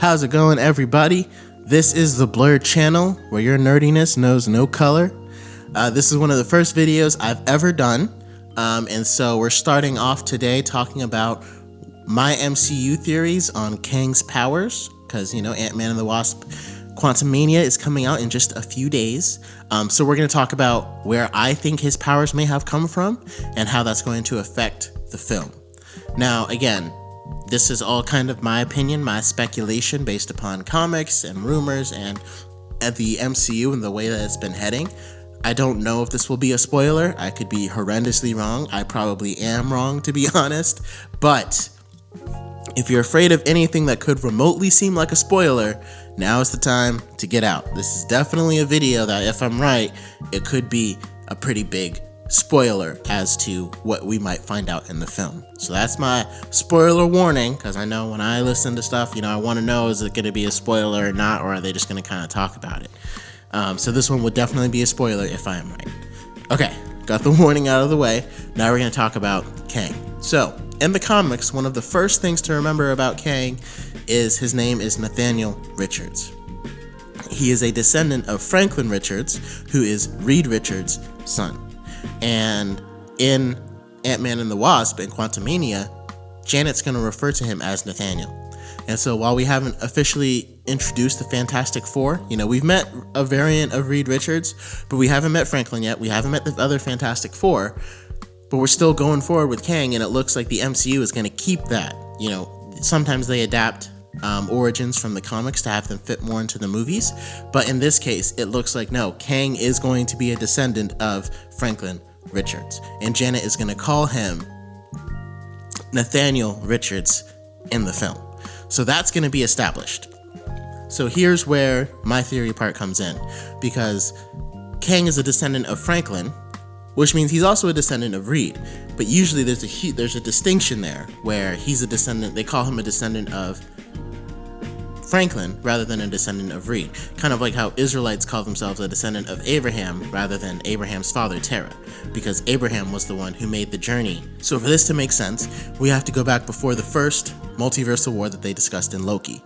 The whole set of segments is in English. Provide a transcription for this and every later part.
How's it going, everybody? This is the Blurred channel, where your nerdiness knows no color. This is one of the first videos I've ever done, and so we're starting off today talking about my MCU theories on Kang's powers, because, you know, Ant-Man the Wasp Quantamania is coming out in just a few days. So we're going to talk about where I think his powers may have come from and how that's going to affect the film. Now, again, this is all kind of my opinion, my speculation based upon comics and rumors and at the MCU and the way that it's been heading. I don't know if this will be a spoiler. I could be horrendously wrong. I probably am wrong, to be honest. But if you're afraid of anything that could remotely seem like a spoiler, now is the time to get out. This is definitely a video that, if I'm right, it could be a pretty big spoiler as to what we might find out in the film. So that's my spoiler warning, because I know when I listen to stuff, you know, I want to know, is it going to be a spoiler or not, or are they just going to kind of talk about it? So this one would definitely be a spoiler if I am right. Okay, got the warning out of the way. Now we're going to talk about Kang. So in the comics, one of the first things to remember about Kang is his name is Nathaniel Richards. He is a descendant of Franklin Richards, who is Reed Richards' son. And in Ant-Man and the Wasp and Quantamania, Janet's going to refer to him as Nathaniel. And so while we haven't officially introduced the Fantastic Four, you know, we've met a variant of Reed Richards, but we haven't met Franklin yet. We haven't met the other Fantastic Four, but we're still going forward with Kang, and it looks like the MCU is going to keep that. You know, sometimes they adapt origins from the comics to have them fit more into the movies, but in this case, it looks like no, Kang is going to be a descendant of Franklin Richards, and Janet is going to call him Nathaniel Richards in the film. So that's going to be established. So here's where my theory part comes in, because Kang is a descendant of Franklin, which means he's also a descendant of Reed. But usually there's a distinction there where he's a descendant, they call him a descendant of Franklin rather than a descendant of Reed. Kind of like how Israelites call themselves a descendant of Abraham rather than Abraham's father Terah, because Abraham was the one who made the journey. So for this to make sense, we have to go back before the first multiversal war that they discussed in Loki.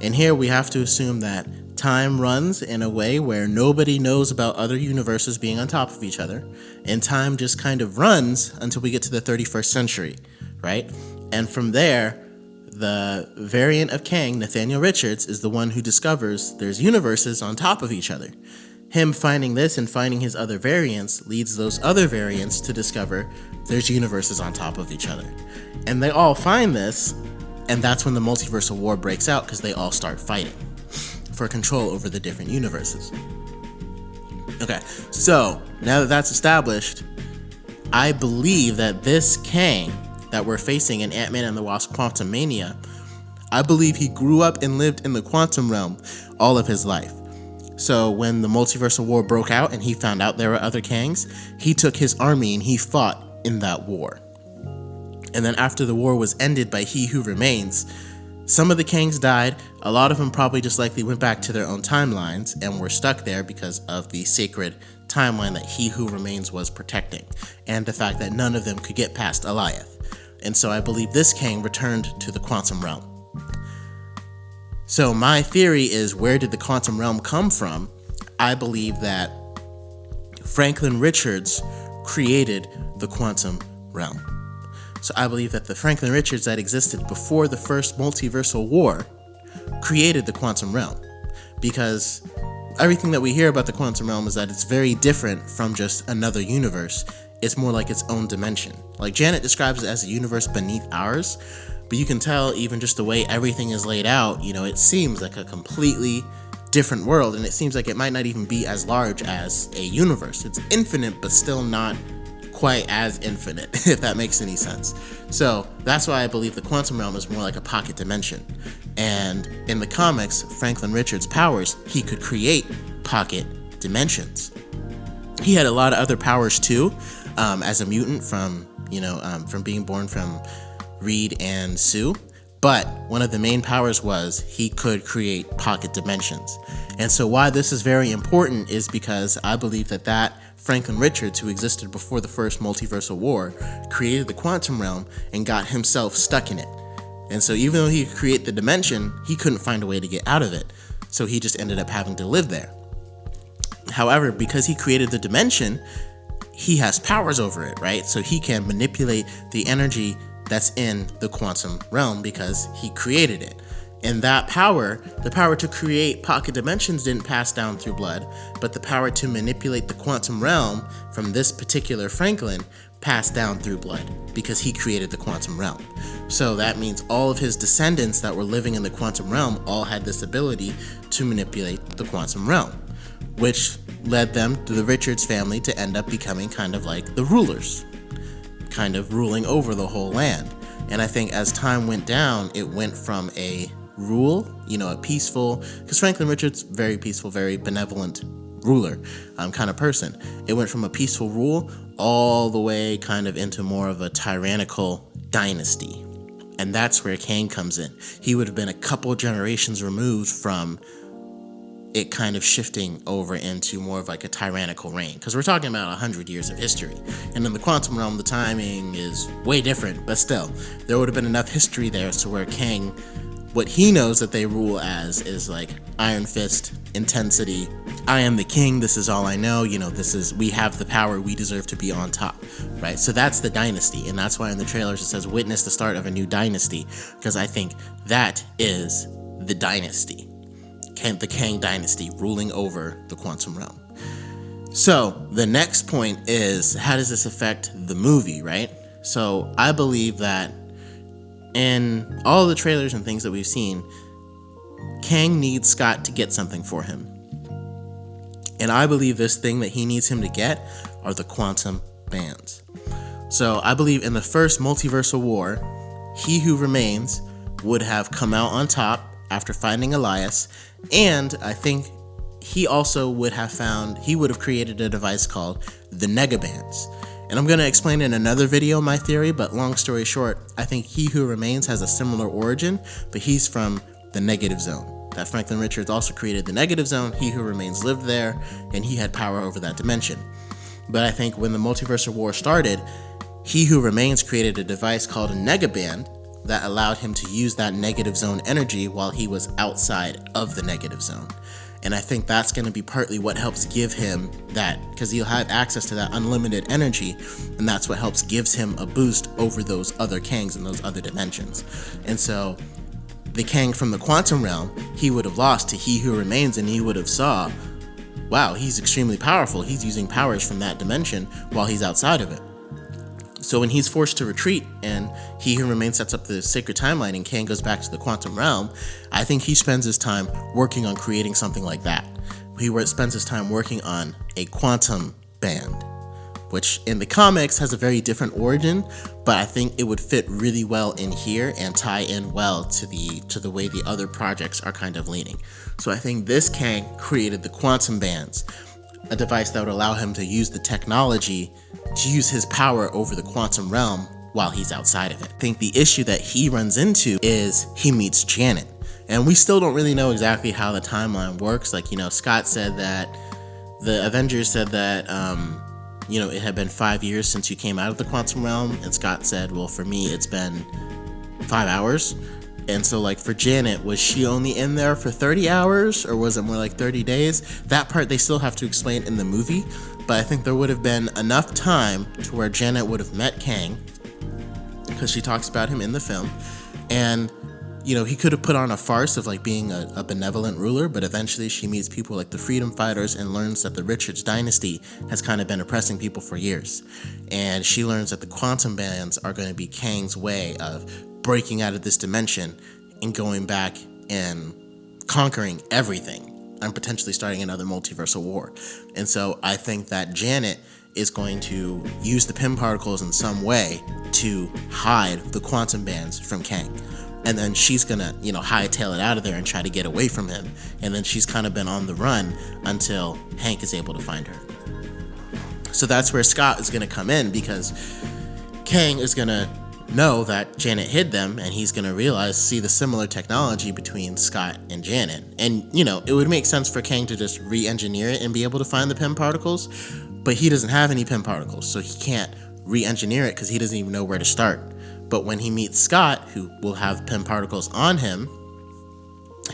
And here we have to assume that time runs in a way where nobody knows about other universes being on top of each other, and time just kind of runs until we get to the 31st century, right? And from there, the variant of Kang, Nathaniel Richards, is the one who discovers there's universes on top of each other. Him finding this and finding his other variants leads those other variants to discover there's universes on top of each other. And they all find this, and that's when the multiversal war breaks out, because they all start fighting for control over the different universes. Okay, so now that that's established, I believe that this Kang that we're facing in Ant-Man and the Wasp Quantumania, I believe he grew up and lived in the quantum realm all of his life. So when the multiversal war broke out and he found out there were other Kangs, he took his army and he fought in that war. And then after the war was ended by He Who Remains, some of the Kangs died. A lot of them probably just likely went back to their own timelines and were stuck there because of the sacred timeline that He Who Remains was protecting, and the fact that none of them could get past Alioth. And so I believe this Kang returned to the quantum realm. So my theory is, where did the quantum realm come from? I believe that Franklin Richards created the quantum realm. So I believe that the Franklin Richards that existed before the first multiversal war created the quantum realm, because everything that we hear about the quantum realm is that it's very different from just another universe. It's more like its own dimension. Like Janet describes it as a universe beneath ours, but you can tell even just the way everything is laid out, you know, it seems like a completely different world, and it seems like it might not even be as large as a universe. It's infinite, but still not quite as infinite, if that makes any sense. So that's why I believe the quantum realm is more like a pocket dimension. And in the comics, Franklin Richards' powers, he could create pocket dimensions. He had a lot of other powers too, as a mutant from being born from Reed and Sue. But one of the main powers was he could create pocket dimensions. And so why this is very important is because I believe that Franklin Richards, who existed before the first multiversal war, created the quantum realm and got himself stuck in it. And so even though he could create the dimension, he couldn't find a way to get out of it. So he just ended up having to live there. However, because he created the dimension, he has powers over it, right? So he can manipulate the energy that's in the quantum realm because he created it. And that power, the power to create pocket dimensions, didn't pass down through blood, but the power to manipulate the quantum realm from this particular Franklin passed down through blood because he created the quantum realm. So that means all of his descendants that were living in the quantum realm all had this ability to manipulate the quantum realm, which led them, through the Richards family, to end up becoming kind of like the rulers, kind of ruling over the whole land. And I think as time went down, it went from a rule, a peaceful, because Franklin Richards, very peaceful, very benevolent ruler kind of person. It went from a peaceful rule all the way kind of into more of a tyrannical dynasty. And that's where Kang comes in. He would have been a couple generations removed from it kind of shifting over into more of like a tyrannical reign, because we're talking about 100 years of history, and in the quantum realm the timing is way different, but still there would have been enough history there to where Kang, what he knows that they rule as is like iron fist, intensity, I am the king, this is all I know, we have the power, we deserve to be on top, right? So that's the dynasty, and that's why in the trailers it says witness the start of a new dynasty, because I think that is the dynasty. The Kang dynasty ruling over the quantum realm. So the next point is, how does this affect the movie, right? So I believe that in all the trailers and things that we've seen, Kang needs Scott to get something for him. And I believe this thing that he needs him to get are the quantum bands. So I believe in the first multiversal war, he who remains would have come out on top after finding Elias, and I think he also would have created a device called the Negabands. And I'm going to explain in another video my theory, but long story short, I think He Who Remains has a similar origin, but he's from the negative zone. That Franklin Richards also created the negative zone, He Who Remains lived there, and he had power over that dimension. But I think when the multiversal war started, He Who Remains created a device called a Negaband that allowed him to use that negative zone energy while he was outside of the negative zone. And I think that's going to be partly what helps give him that, because he'll have access to that unlimited energy, and that's what helps gives him a boost over those other Kangs in those other dimensions. And so the Kang from the quantum realm, he would have lost to He Who Remains, and he would have saw, wow, he's extremely powerful. He's using powers from that dimension while he's outside of it. So when he's forced to retreat and He Who Remains sets up the sacred timeline and Kang goes back to the quantum realm, I think he spends his time working on creating something like that. He spends his time working on a quantum band, which in the comics has a very different origin, but I think it would fit really well in here and tie in well to the way the other projects are kind of leaning. So I think this Kang created the quantum bands, a device that would allow him to use the technology to use his power over the quantum realm while he's outside of it. I think the issue that he runs into is he meets Janet, and we still don't really know exactly how the timeline works. Like, Scott said that the Avengers said that it had been 5 years since you came out of the quantum realm, and Scott said, well, for me it's been 5 hours. And so, like, for Janet, was she only in there for 30 hours or was it more like 30 days? That part they still have to explain in the movie, but I think there would have been enough time to where Janet would have met Kang, because she talks about him in the film, and he could have put on a farce of like being a benevolent ruler, but eventually she meets people like the freedom fighters and learns that the Richards dynasty has kind of been oppressing people for years, and she learns that the quantum bands are going to be Kang's way of breaking out of this dimension and going back and conquering everything and potentially starting another multiversal war. And so I think that Janet is going to use the Pym Particles in some way to hide the quantum bands from Kang. And then she's gonna, hightail it out of there and try to get away from him. And then she's kind of been on the run until Hank is able to find her. So that's where Scott is gonna come in, because Kang is gonna know that Janet hid them, and he's gonna see the similar technology between Scott and Janet. And it would make sense for Kang to just re-engineer it and be able to find the Pym Particles, but he doesn't have any Pym Particles, so he can't re-engineer it because he doesn't even know where to start. But when he meets Scott, who will have Pym Particles on him,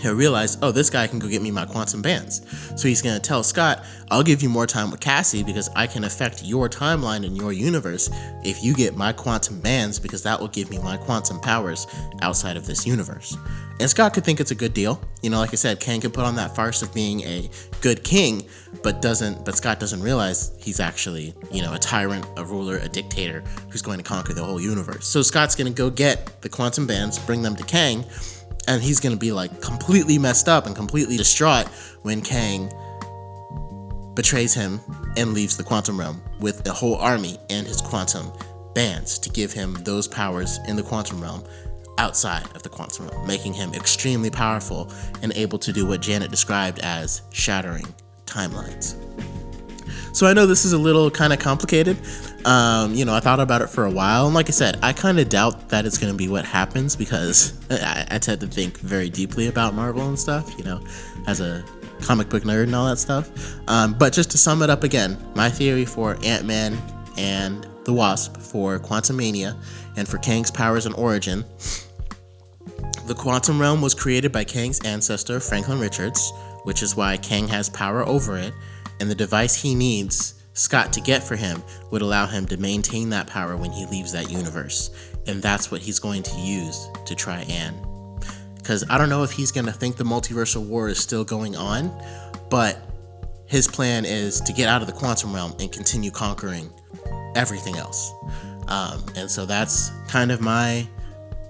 he'll realize, oh, this guy can go get me my quantum bands. So he's going to tell Scott, I'll give you more time with Cassie because I can affect your timeline in your universe if you get my quantum bands, because that will give me my quantum powers outside of this universe. And Scott could think it's a good deal. You know, like I said, Kang could put on that farce of being a good king, but Scott doesn't realize he's actually, you know, a tyrant, a ruler, a dictator who's going to conquer the whole universe. So Scott's going to go get the quantum bands, bring them to Kang, and he's going to be like completely messed up and completely distraught when Kang betrays him and leaves the quantum realm with the whole army and his quantum bands to give him those powers in the quantum realm outside of the quantum realm, making him extremely powerful and able to do what Janet described as shattering timelines. So I know this is a little kind of complicated. You know, I thought about it for a while, and like I said, I kind of doubt that it's going to be what happens because I tend to think very deeply about Marvel and stuff, you know, as a comic book nerd and all that stuff. But just to sum it up again, my theory for Ant-Man and the Wasp, for Quantamania, and for Kang's powers and origin: the quantum realm was created by Kang's ancestor, Franklin Richards, which is why Kang has power over it, and the device he needs Scott to get for him would allow him to maintain that power when he leaves that universe. And that's what he's going to use to try and... Because I don't know if he's going to think the multiversal war is still going on, but his plan is to get out of the quantum realm and continue conquering everything else. And so that's kind of my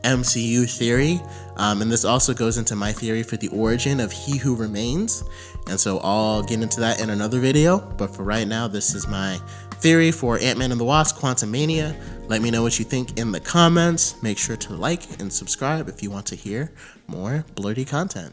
MCU theory. And this also goes into my theory for the origin of He Who Remains. And so I'll get into that in another video. But for right now, this is my theory for Ant-Man and the Wasp, Quantamania. Let me know what you think in the comments. Make sure to like and subscribe if you want to hear more blurty content.